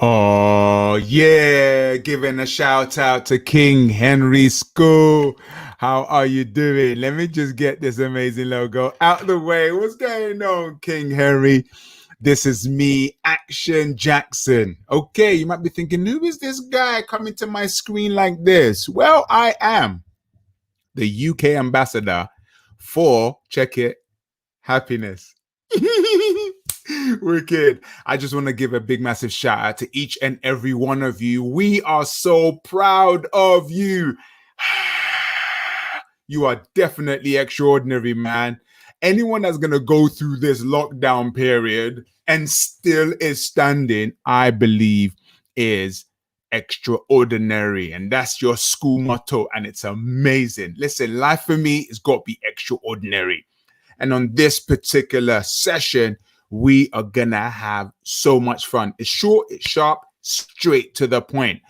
Oh, yeah, giving a shout out to King Henry School. How are you doing? Let me just get this amazing logo out the way. What's going on, King Henry? This is me, Action Jackson. Okay, you might be thinking, who is this guy coming to my screen like this? Well, I am the UK ambassador for, check it, happiness. Wicked. I just want to give a big, massive shout out to each and every one of you. We are so proud of you. You are definitely extraordinary, man. Anyone that's going to go through this lockdown period and still is standing, I believe, is extraordinary. And that's your school motto. And it's amazing. Listen, life for me has got to be extraordinary. And on this particular session, we are gonna have so much fun. It's short, it's sharp, straight to the point.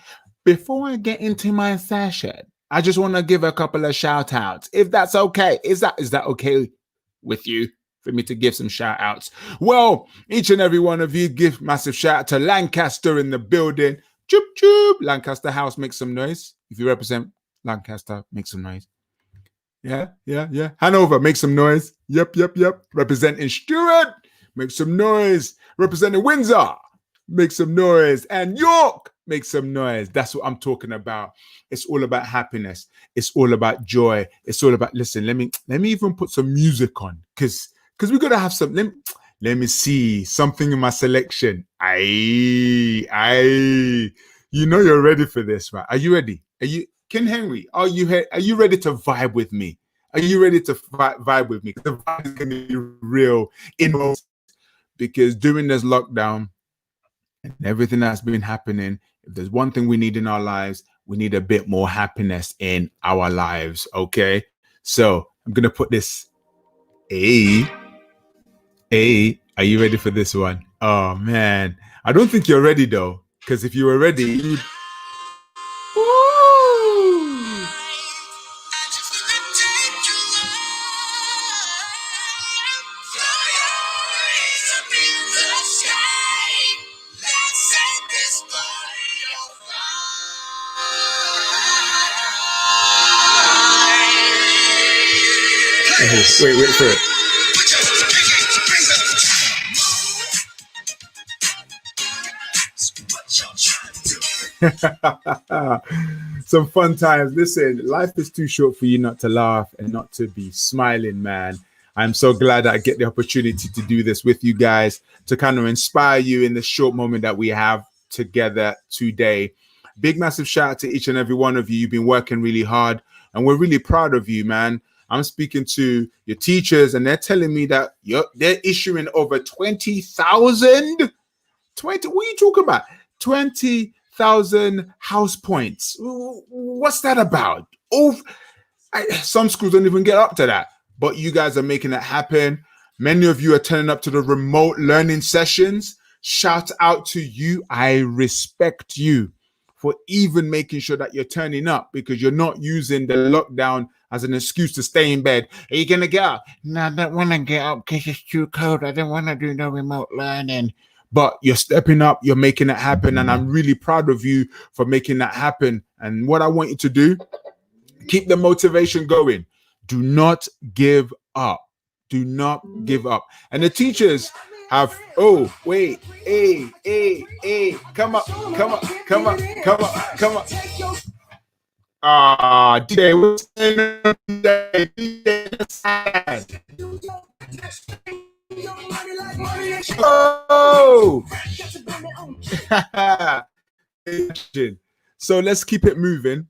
Before I get into my session, I just want to give a couple of shout outs. If that's okay. Is that okay with you for me to give some shout outs? Well, each and every one of you give massive shout out to Lancaster in the building. Choop choop. Lancaster House, make some noise. If you represent Lancaster, make some noise. Yeah. Hanover, make some noise. Yep. Representing Stuart, make some noise. Representing Windsor, make some noise. And York, make some noise. That's what I'm talking about. It's all about happiness. It's all about joy. It's all about, listen, let me even put some music on. Because we got to have some, let me see something in my selection. Aye. You know you're ready for this, right? Are you ready? Ken Henry, are you ready to vibe with me? Are you ready to vibe with me? Because the vibe is going to be real in because during this lockdown and everything that's been happening, if there's one thing we need in our lives, we need a bit more happiness in our lives, okay? So I'm going to put this. Hey, are you ready for this one? Oh, man. I don't think you're ready, though, because if you were ready, you'd... Wait for it. Some fun times. Listen, life is too short for you not to laugh and not to be smiling, man. I'm so glad that I get the opportunity to do this with you guys, to kind of inspire you in the short moment that we have together today. Big, massive shout out to each and every one of you. You've been working really hard and we're really proud of you, man. I'm speaking to your teachers and they're telling me that they're issuing over 20,000. What are you talking about? 20,000 house points. What's that about? Some schools don't even get up to that, but you guys are making it happen. Many of you are turning up to the remote learning sessions. Shout out to you. I respect you for even making sure that you're turning up because you're not using the lockdown as an excuse to stay in bed. Are you going to get up? No, I don't want to get up because it's too cold. I don't want to do no remote learning. But you're stepping up, you're making it happen. And I'm really proud of you for making that happen. And what I want you to do, keep the motivation going. Do not give up. Do not give up. And the teachers have, oh, wait, hey, come up. DJ, what's going on today? So let's keep it moving.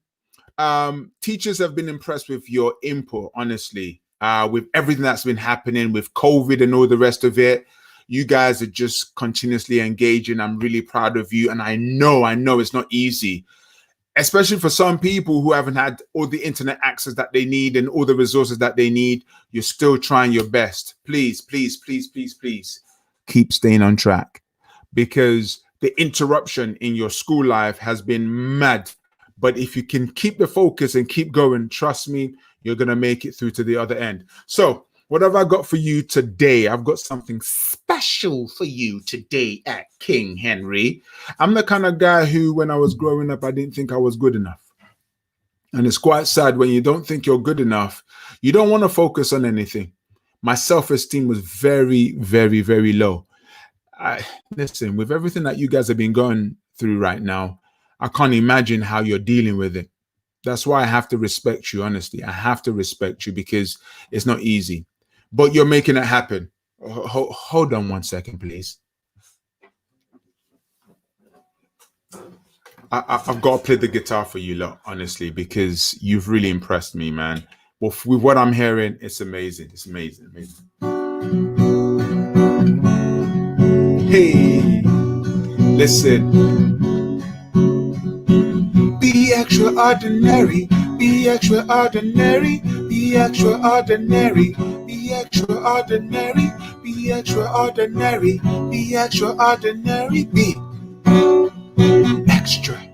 Teachers have been impressed with your input, honestly, with everything that's been happening with COVID and all the rest of it. You guys are just continuously engaging. I'm really proud of you. And I know it's not easy, especially for some people who haven't had all the internet access that they need and all the resources that they need. You're still trying your best. Please keep staying on track because the interruption in your school life has been mad. But if you can keep the focus and keep going, trust me, you're going to make it through to the other end. So What have I got for you today? I've got something special for you today at King Henry. I'm the kind of guy who, when I was growing up, I didn't think I was good enough. And it's quite sad when you don't think you're good enough. You don't want to focus on anything. My self-esteem was very, very, very low. Listen, with everything that you guys have been going through right now, I can't imagine how you're dealing with it. That's why I have to respect you, honestly. I have to respect you because it's not easy. But you're making it happen. Hold on 1 second, please. I've got to play the guitar for you lot, honestly, because you've really impressed me, man. With what I'm hearing, it's amazing. It's amazing, amazing. Hey, listen. Be extraordinary, be extraordinary, be extraordinary, be extraordinary, be extraordinary, be extraordinary, be extraordinary, be extraordinary.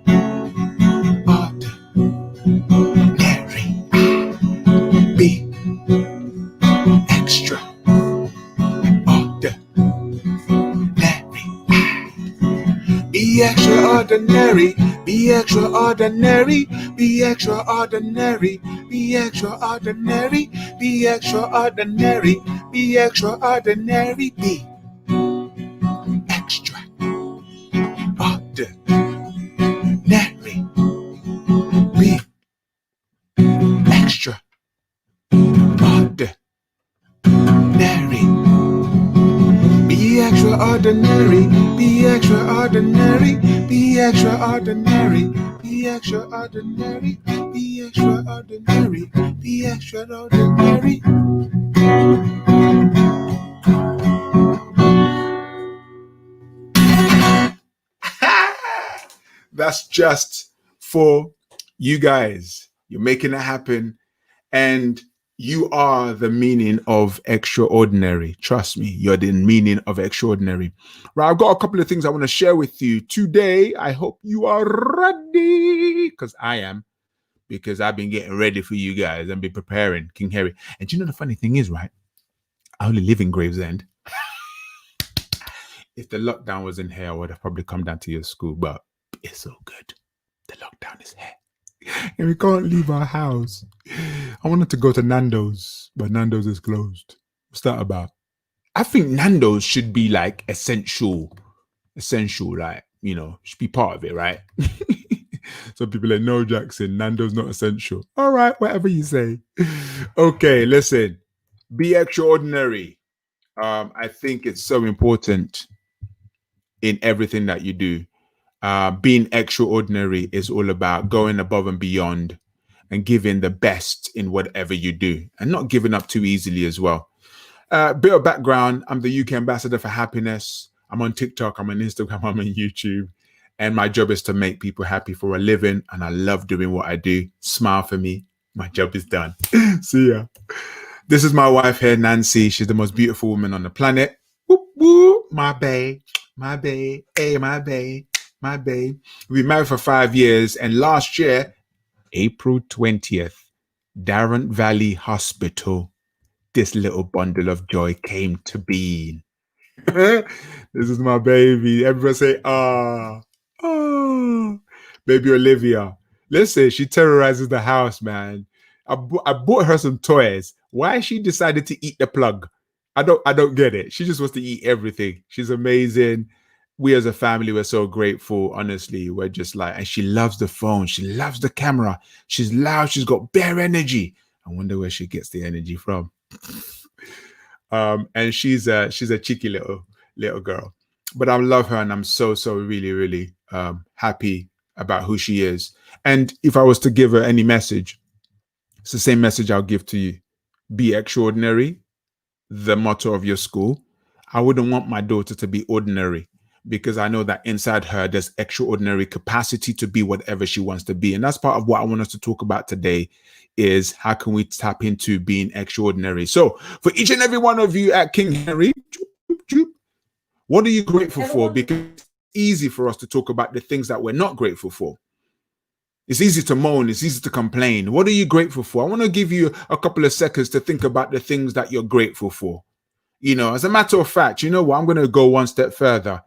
Be extraordinary, be extraordinary, be extraordinary, be extraordinary, be extraordinary, be extraordinary, be extraordinary. Be extraordinary, be extraordinary, be extraordinary, be extraordinary, be extraordinary, be extraordinary. That's just for you guys. You're making it happen. And you are the meaning of extraordinary. Trust me, you're the meaning of extraordinary. Right, I've got a couple of things I want to share with you today. I hope you are ready, because I am, because I've been getting ready for you guys and been preparing King Harry. And you know the funny thing is, right? I only live in Gravesend. If the lockdown was in here, I would have probably come down to your school, but it's all good. The lockdown is here. And we can't leave our house. I wanted to go to Nando's, but Nando's is closed. What's that about? I think Nando's should be like essential, like, you know, should be part of it, right? Some people are like, no, Jackson, Nando's not essential. All right, whatever you say. Okay, listen, be extraordinary. I think it's so important in everything that you do. Being extraordinary is all about going above and beyond and giving the best in whatever you do and not giving up too easily as well. Bit of background, I'm the UK ambassador for happiness. I'm on TikTok, I'm on Instagram, I'm on YouTube. And my job is to make people happy for a living. And I love doing what I do. Smile for me. My job is done. See ya. This is my wife here, Nancy. She's the most beautiful woman on the planet. Whoop, whoop. My bae, hey, my bae. My babe. We've been married for 5 years, and last year, April 20th, Darren Valley Hospital, this little bundle of joy came to be. This is my baby. Everybody say, ah, oh, baby Olivia. Listen, she terrorizes the house, man. I bought her some toys. Why she decided to eat the plug? I don't get it. She just wants to eat everything. She's amazing. We as a family, we're so grateful. Honestly, we're just like, and she loves the phone. She loves the camera. She's loud. She's got bare energy. I wonder where she gets the energy from. And she's a cheeky little girl, but I love her, and I'm so really, really happy about who she is. And if I was to give her any message, it's the same message I'll give to you. Be extraordinary, the motto of your school. I wouldn't want my daughter to be ordinary, because I know that inside her, there's extraordinary capacity to be whatever she wants to be. And that's part of what I want us to talk about today, is how can we tap into being extraordinary? So for each and every one of you at King Henry, what are you grateful for? Because it's easy for us to talk about the things that we're not grateful for. It's easy to moan. It's easy to complain. What are you grateful for? I want to give you a couple of seconds to think about the things that you're grateful for. As a matter of fact, you know what? I'm going to go one step further.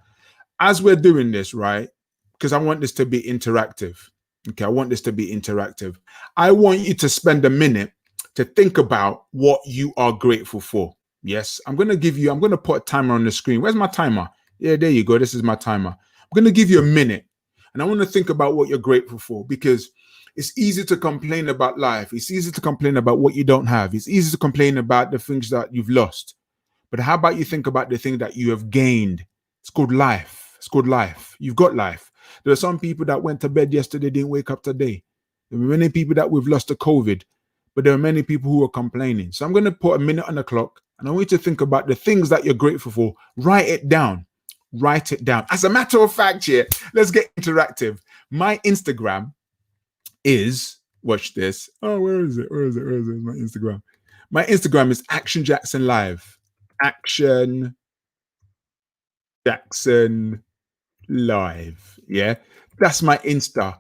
As we're doing this, right? Because I want this to be interactive. Okay, I want this to be interactive. I want you to spend a minute to think about what you are grateful for. Yes, I'm going to put a timer on the screen. Where's my timer? Yeah, there you go. This is my timer. I'm going to give you a minute. And I want to think about what you're grateful for, because it's easy to complain about life. It's easy to complain about what you don't have. It's easy to complain about the things that you've lost. But how about you think about the thing that you have gained? It's called life. It's called life. You've got life. There are some people that went to bed yesterday, didn't wake up today. There were many people that we've lost to COVID, but there are many people who are complaining. So I'm going to put a minute on the clock, and I want you to think about the things that you're grateful for. Write it down. Write it down. As a matter of fact, here, let's get interactive. My Instagram is, watch this. Oh, where is it? Where is it? My Instagram. My Instagram is Action Jackson Live. Action Jackson Live. Yeah, that's my Insta.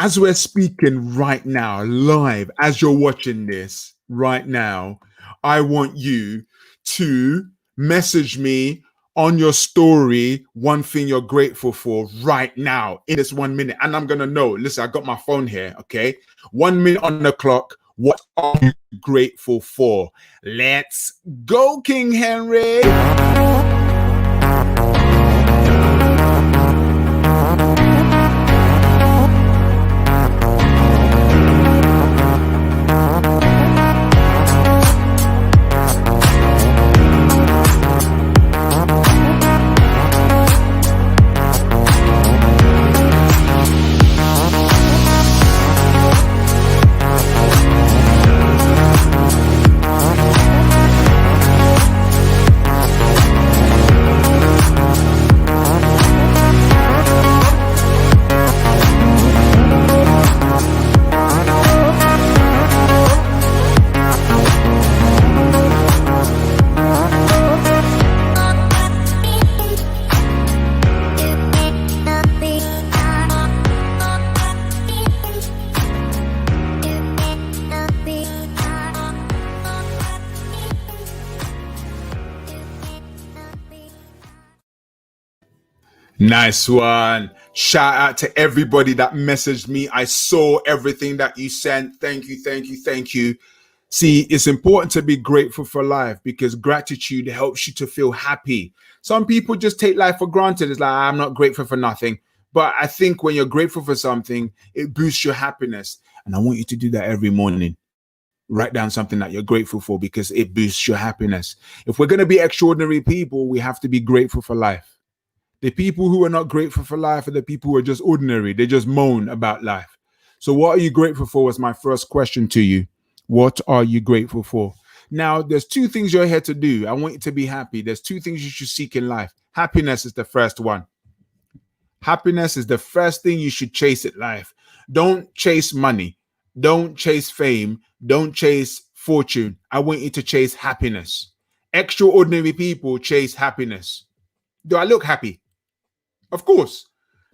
As we're speaking right now, live, as you're watching this right now, I want you to message me on your story one thing you're grateful for right now in this 1 minute. And I'm going to know. Listen, I got my phone here, okay? 1 minute on the clock. What are you grateful for? Let's go, King Henry. Nice one. Shout out to everybody that messaged me. I saw everything that you sent. Thank you, thank you, thank you. See, it's important to be grateful for life, because gratitude helps you to feel happy. Some people just take life for granted. It's like, I'm not grateful for nothing. But I think when you're grateful for something, it boosts your happiness. And I want you to do that every morning. Write down something that you're grateful for, because it boosts your happiness. If we're going to be extraordinary people, we have to be grateful for life. The people who are not grateful for life are the people who are just ordinary. They just moan about life. So what are you grateful for was my first question to you. What are you grateful for? Now, there's two things you're here to do. I want you to be happy. There's two things you should seek in life. Happiness is the first one. Happiness is the first thing you should chase in life. Don't chase money. Don't chase fame. Don't chase fortune. I want you to chase happiness. Extraordinary people chase happiness. Do I look happy? Of course,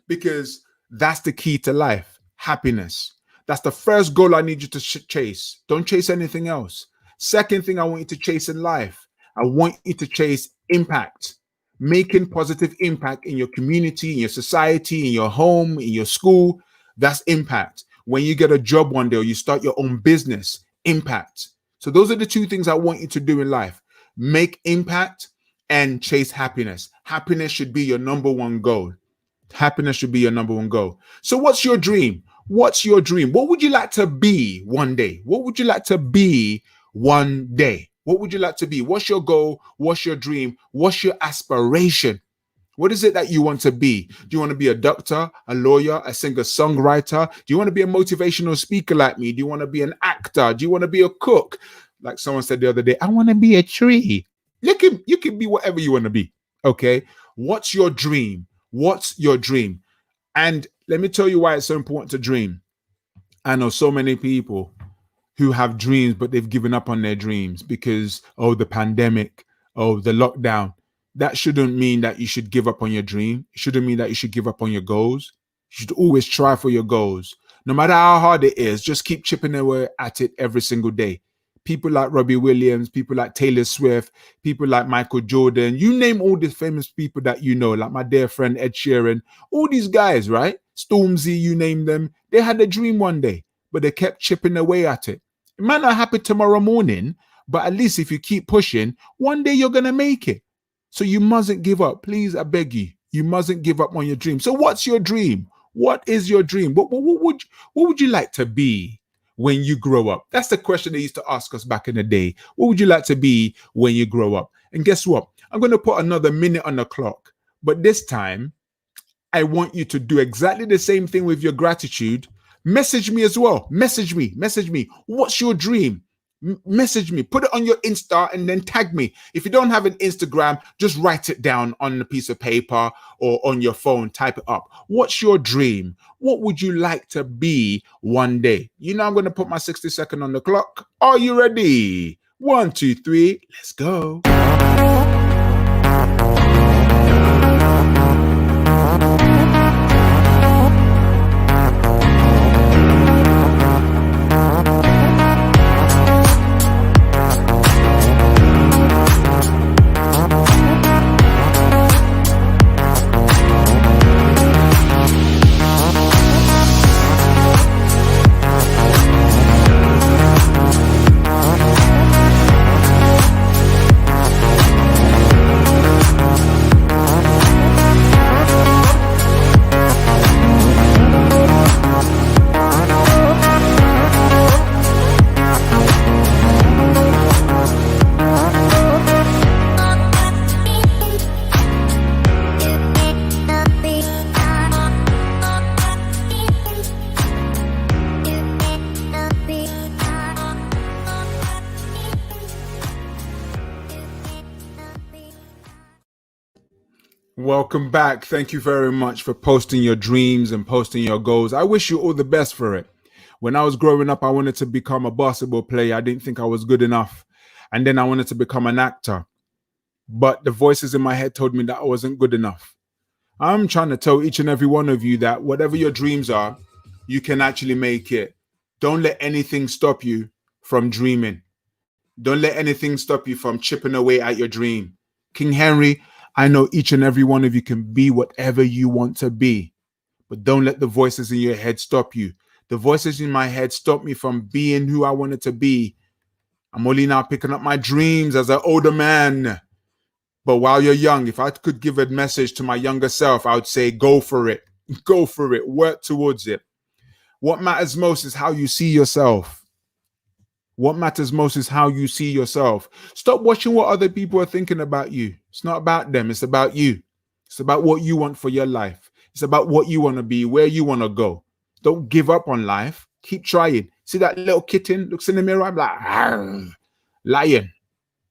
because that's the key to life. Happiness. That's the first goal I need you to chase. Don't chase anything else. Second thing I want you to chase in life, I want you to chase impact. Making positive impact in your community, in your society, in your home, in your school. That's impact. When you get a job one day or you start your own business, impact. So those are the two things I want you to do in life. Make impact and chase happiness. Happiness should be your number one goal. Happiness should be your number one goal. So what's your dream? What's your dream? What would you like to be one day? What would you like to be one day? What would you like to be? What's your goal? What's your dream? What's your aspiration? What is it that you want to be? Do you want to be a doctor, a lawyer, a singer-songwriter? Do you want to be a motivational speaker like me? Do you want to be an actor? Do you want to be a cook? Like someone said the other day, I want to be a tree. You can be whatever you want to be. Okay. What's your dream? What's your dream? And let me tell you why it's so important to dream. I know so many people who have dreams, but they've given up on their dreams because, the pandemic, the lockdown. That shouldn't mean that you should give up on your dream. It shouldn't mean that you should give up on your goals. You should always try for your goals. No matter how hard it is, just keep chipping away at it every single day. People like Robbie Williams, people like Taylor Swift, people like Michael Jordan, you name all these famous people that you know, like my dear friend Ed Sheeran, all these guys, right? Stormzy, you name them, they had a dream one day, but they kept chipping away at it. It might not happen tomorrow morning, but at least if you keep pushing, one day you're going to make it. So you mustn't give up. Please, I beg you, you mustn't give up on your dream. So what's your dream? What is your dream? What would you like to be when you grow up? That's the question they used to ask us back in the day. What would you like to be when you grow up? And guess what? I'm going to put another minute on the clock. But this time, I want you to do exactly the same thing with your gratitude. Message me as well. Message me. What's your dream? Message me, put it on your Insta and then tag me. If you don't have an Instagram, just write it down on a piece of paper or on your phone, type it up. What's your dream? What would you like to be one day? You know, I'm going to put my 60-second on the clock. Are you ready? 1, 2, 3, let's go. Welcome back. Thank you very much for posting your dreams and posting your goals. I wish you all the best for it. When I was growing up, I wanted to become a basketball player. I didn't think I was good enough. And then I wanted to become an actor. But the voices in my head told me that I wasn't good enough. I'm trying to tell each and every one of you that whatever your dreams are, you can actually make it. Don't let anything stop you from dreaming. Don't let anything stop you from chipping away at your dream. King Henry, I know each and every one of you can be whatever you want to be, but don't let the voices in your head stop you. The voices in my head stop me from being who I wanted to be. I'm only now picking up my dreams as an older man. But while you're young, if I could give a message to my younger self, I would say, go for it. Go for it. Work towards it. What matters most is how you see yourself. What matters most is how you see yourself. Stop watching what other people are thinking about you. It's not about them. It's about you. It's about what you want for your life. It's about what you want to be, where you want to go. Don't give up on life. Keep trying. See that little kitten looks in the mirror? I'm like, lion.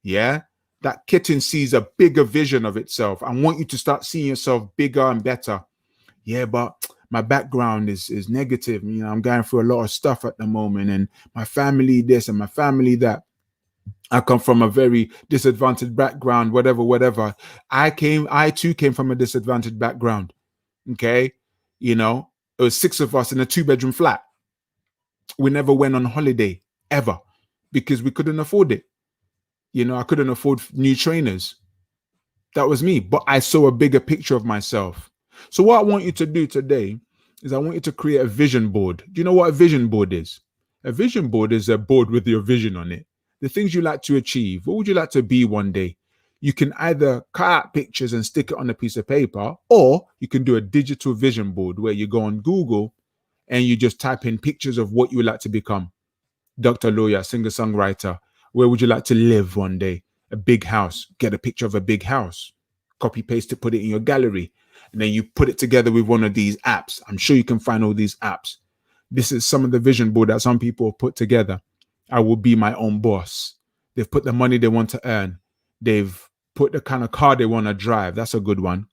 Yeah. That kitten sees a bigger vision of itself. I want you to start seeing yourself bigger and better. Yeah, but my background is negative. You know, I'm going through a lot of stuff at the moment, and my family this and my family that. I come from a very disadvantaged background, whatever. I too came from a disadvantaged background. Okay. You know, it was 6 of us in a 2-bedroom flat. We never went on holiday ever because we couldn't afford it. You know, I couldn't afford new trainers. That was me, but I saw a bigger picture of myself. So what I want you to do today is I want you to create a vision board. Do you know what a vision board is? A vision board is a board with your vision on it. The things you like to achieve. What would you like to be one day? You can either cut out pictures and stick it on a piece of paper, or you can do a digital vision board where you go on Google and you just type in pictures of what you would like to become. Dr. Lawyer, singer-songwriter. Where would you like to live one day? A big house. Get a picture of a big house. Copy paste it, put it in your gallery. And then you put it together with one of these apps. I'm sure you can find all these apps. This is some of the vision board that some people have put together. I will be my own boss. They've put the money they want to earn. They've put the kind of car they want to drive. That's a good one.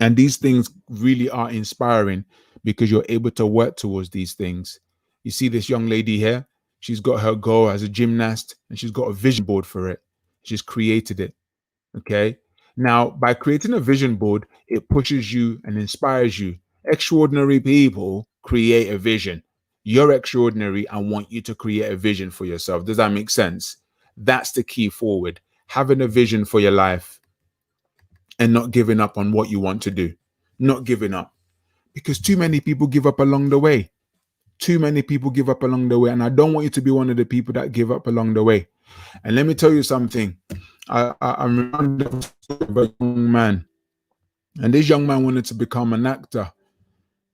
And these things really are inspiring because you're able to work towards these things. You see this young lady here? She's got her goal as a gymnast and she's got a vision board for it. She's created it. Okay. Now, by creating a vision board, it pushes you and inspires you. Extraordinary people create a vision. You're extraordinary. I want you to create a vision for yourself. Does that make sense? That's the key forward. Having a vision for your life and not giving up on what you want to do. Not giving up. Because too many people give up along the way. Too many people give up along the way. And I don't want you to be one of the people that give up along the way. And let me tell you something. I'm reminded of a young man. And this young man wanted to become an actor,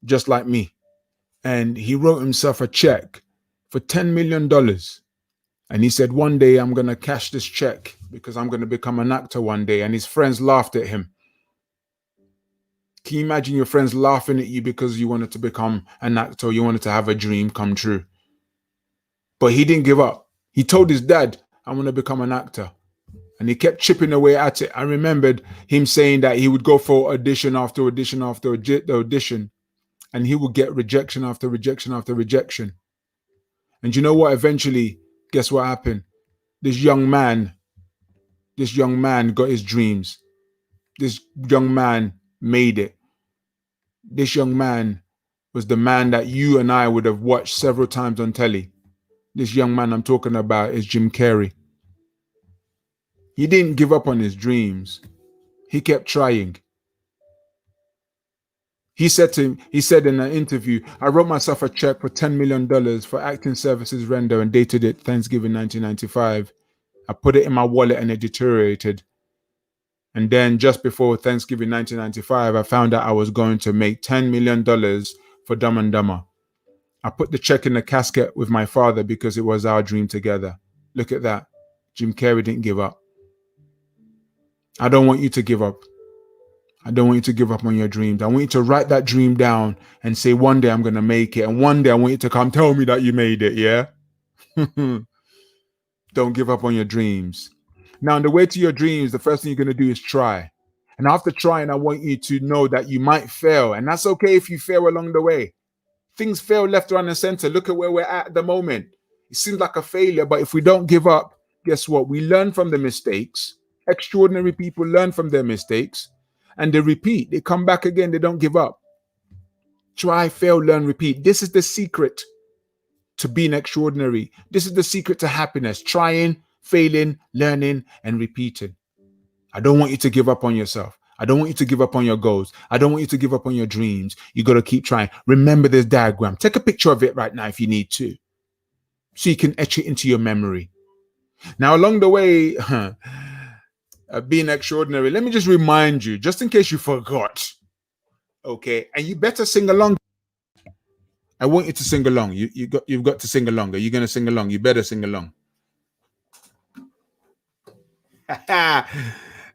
just like me. And he wrote himself a check for $10 million. And he said, one day I'm going to cash this check because I'm going to become an actor one day. And his friends laughed at him. Can you imagine your friends laughing at you because you wanted to become an actor, you wanted to have a dream come true? But he didn't give up. He told his dad, I want to become an actor. And he kept chipping away at it. I remembered him saying that he would go for audition after audition after audition, and he would get rejection after rejection after rejection. And you know what? Eventually, guess what happened? This young man got his dreams. This young man made it. This young man was the man that you and I would have watched several times on telly. This young man I'm talking about is Jim Carrey. He didn't give up on his dreams. He kept trying. He said in an interview, I wrote myself a check for $10 million for acting services render and dated it Thanksgiving 1995. I put it in my wallet and it deteriorated. And then just before Thanksgiving 1995, I found out I was going to make $10 million for Dumb and Dumber. I put the check in the casket with my father because it was our dream together. Look at that. Jim Carrey didn't give up. I don't want you to give up. I don't want you to give up on your dreams. I want you to write that dream down and say, one day I'm going to make it. And one day I want you to come tell me that you made it, yeah? Don't give up on your dreams. Now, on the way to your dreams, the first thing you're going to do is try. And after trying, I want you to know that you might fail. And that's okay if you fail along the way. Things fail left, right, and center. Look at where we're at the moment. It seems like a failure, but if we don't give up, guess what? We learn from the mistakes. Extraordinary people learn from their mistakes and they repeat. They come back again. They don't give up. Try, fail, learn, repeat. This is the secret to being extraordinary. This is the secret to happiness. Trying, failing, learning, and repeating. I don't want you to give up on yourself. I don't want you to give up on your goals. I don't want you to give up on your dreams. You got to keep trying. Remember this diagram. Take a picture of it right now if you need to, so you can etch it into your memory. Now, along the way, being extraordinary, let me just remind you, just in case you forgot, okay? And you better sing along. I want you to sing along. You've got to sing along. Are you going to sing along? You better sing along.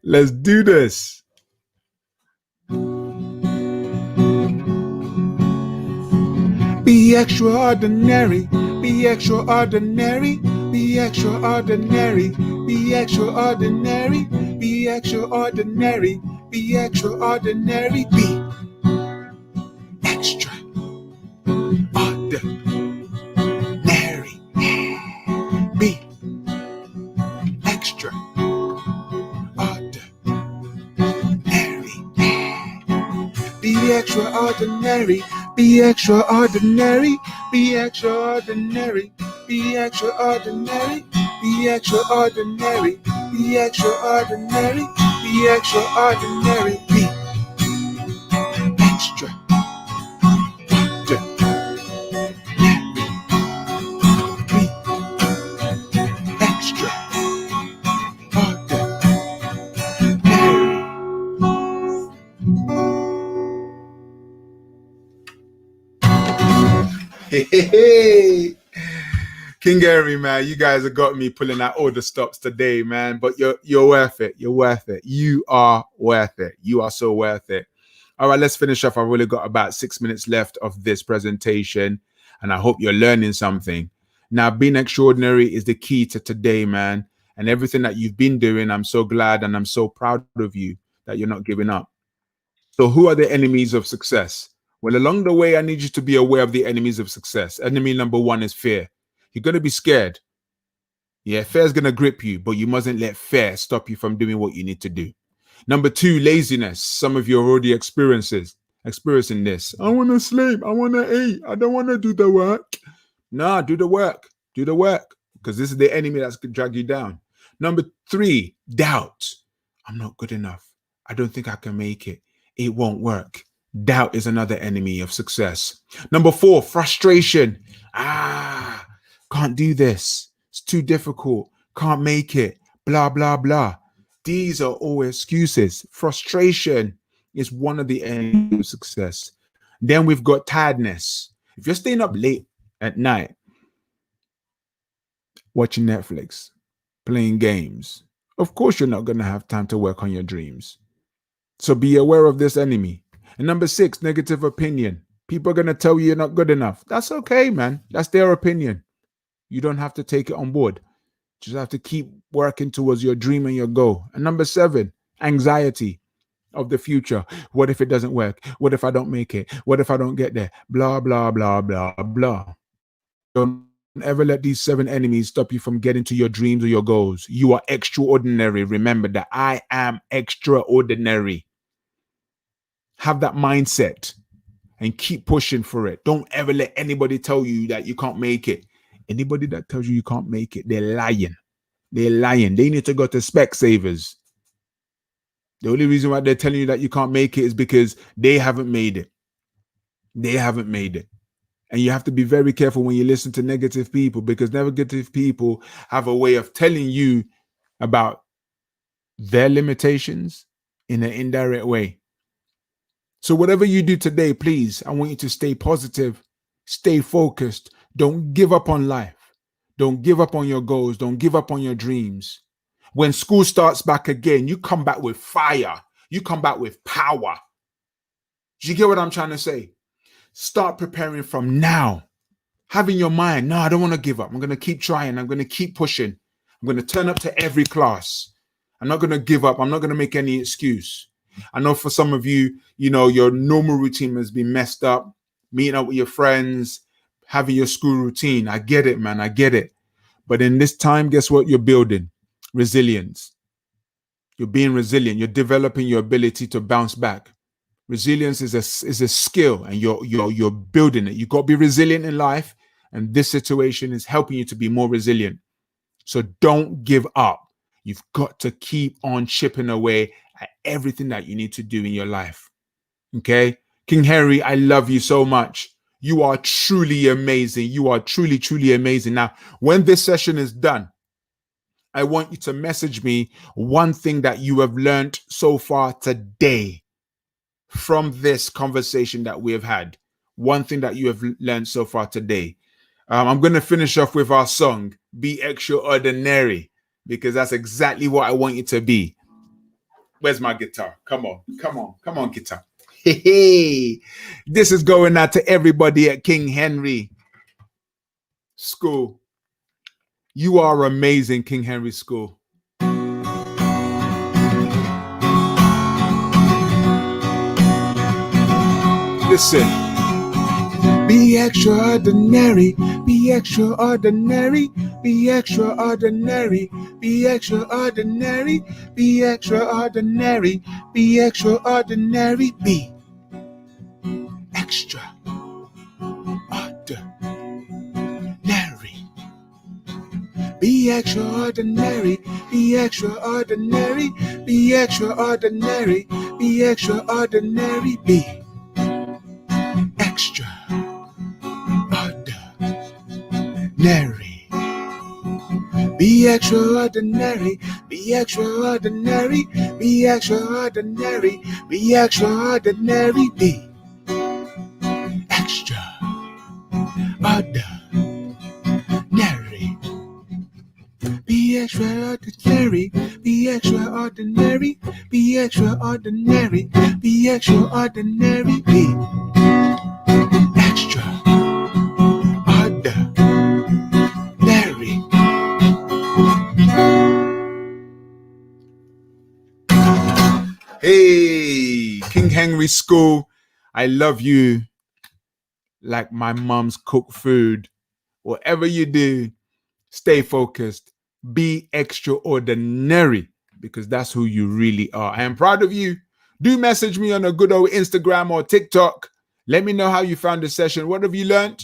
Let's do this. Be extraordinary, be extraordinary, be extraordinary, be extraordinary, be extraordinary, be extraordinary, be extra. Ordinary. Be extra. Ordinary. Be extraordinary. Be extraordinary. Be extraordinary. Be extraordinary. Be extraordinary. Be extraordinary. Be extraordinary. Be extra. Hey, King Gary, man, you guys have got me pulling out all the stops today, man. But you're worth it. You're worth it. You are worth it. You are so worth it. All right, let's finish off. I've really got about 6 minutes left of this presentation, and I hope you're learning something. Now, being extraordinary is the key to today, man. And everything that you've been doing, I'm so glad and I'm so proud of you that you're not giving up. So who are the enemies of success? Well, along the way, I need you to be aware of the enemies of success. Enemy number one is fear. You're going to be scared. Yeah, fear is going to grip you, but you mustn't let fear stop you from doing what you need to do. Number two, laziness. Some of you already experiences. experiencing this. I want to sleep. I want to eat. I don't want to do the work. Nah, do the work. Do the work. Because this is the enemy that's going to drag you down. Number 3, doubt. I'm not good enough. I don't think I can make it. It won't work. Doubt is another enemy of success. Number 4, frustration. Can't do this. It's too difficult. Can't make it. Blah, blah, blah. These are all excuses. Frustration is one of the enemies of success. Then we've got tiredness. If you're staying up late at night, watching Netflix, playing games, of course you're not going to have time to work on your dreams. So be aware of this enemy. And number 6, negative opinion. People are going to tell you you're not good enough. That's okay, man. That's their opinion. You don't have to take it on board. You just have to keep working towards your dream and your goal. And number 7, anxiety of the future. What if it doesn't work? What if I don't make it? What if I don't get there? Blah, blah, blah, blah, blah. Don't ever let these 7 enemies stop you from getting to your dreams or your goals. You are extraordinary. Remember that I am extraordinary. Have that mindset and keep pushing for it. Don't ever let anybody tell you that you can't make it. Anybody that tells you can't make it, they're lying. They're lying. They need to go to Specsavers. The only reason why they're telling you that you can't make it is because they haven't made it. They haven't made it. And you have to be very careful when you listen to negative people, because negative people have a way of telling you about their limitations in an indirect way. So whatever you do today, please, I want you to stay positive, stay focused. Don't give up on life. Don't give up on your goals. Don't give up on your dreams. When school starts back again, you come back with fire. You come back with power. Do you get what I'm trying to say? Start preparing from now. Have in your mind, no, I don't want to give up. I'm going to keep trying. I'm going to keep pushing. I'm going to turn up to every class. I'm not going to give up. I'm not going to make any excuse. I know for some of you, your normal routine has been messed up. Meeting up with your friends, having your school routine. I get it, man. I get it. But in this time, guess what you're building? Resilience. You're being resilient. You're developing your ability to bounce back. Resilience is a skill, and you're building it. You got to be resilient in life, and this situation is helping you to be more resilient. So don't give up. You've got to keep on chipping away at everything that you need to do in your life. Okay? King Henry, I love you so much. You are truly amazing. You are truly, truly amazing. Now, when this session is done, I want you to message me one thing that you have learned so far today from this conversation that we have had. One thing that you have learned so far today. I'm going to finish off with our song, Be Extraordinary, because that's exactly what I want you to be. Where's my guitar? Come on, guitar. Hey, this is going out to everybody at King Henry School. You are amazing, King Henry School. Listen. Be extraordinary, be extraordinary, be extraordinary, be extraordinary, be extraordinary, be extraordinary, be extraordinary. Be extraordinary, be extraordinary, be extraordinary, be extraordinary, be extraordinary. Be extraordinary, be extraordinary, be extraordinary, be extraordinary, be extraordinary. Be extraordinary, be extraordinary, be extraordinary, be extraordinary, be extraordinary. Hey, King Henry School, I love you like my mom's cooked food. Whatever you do, stay focused. Be extraordinary, because that's who you really are. I am proud of you. Do message me on a good old Instagram or TikTok. Let me know how you found the session. What have you learned?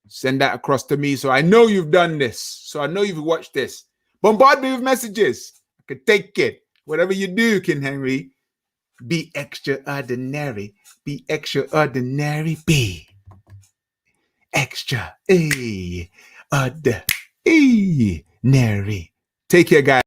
Send that across to me so I know you've done this. So I know you've watched this. Bombard me with messages. I can take it. Whatever you do, King Henry, be extraordinary. Be extraordinary. Be extra. Ordinary. Take care, guys.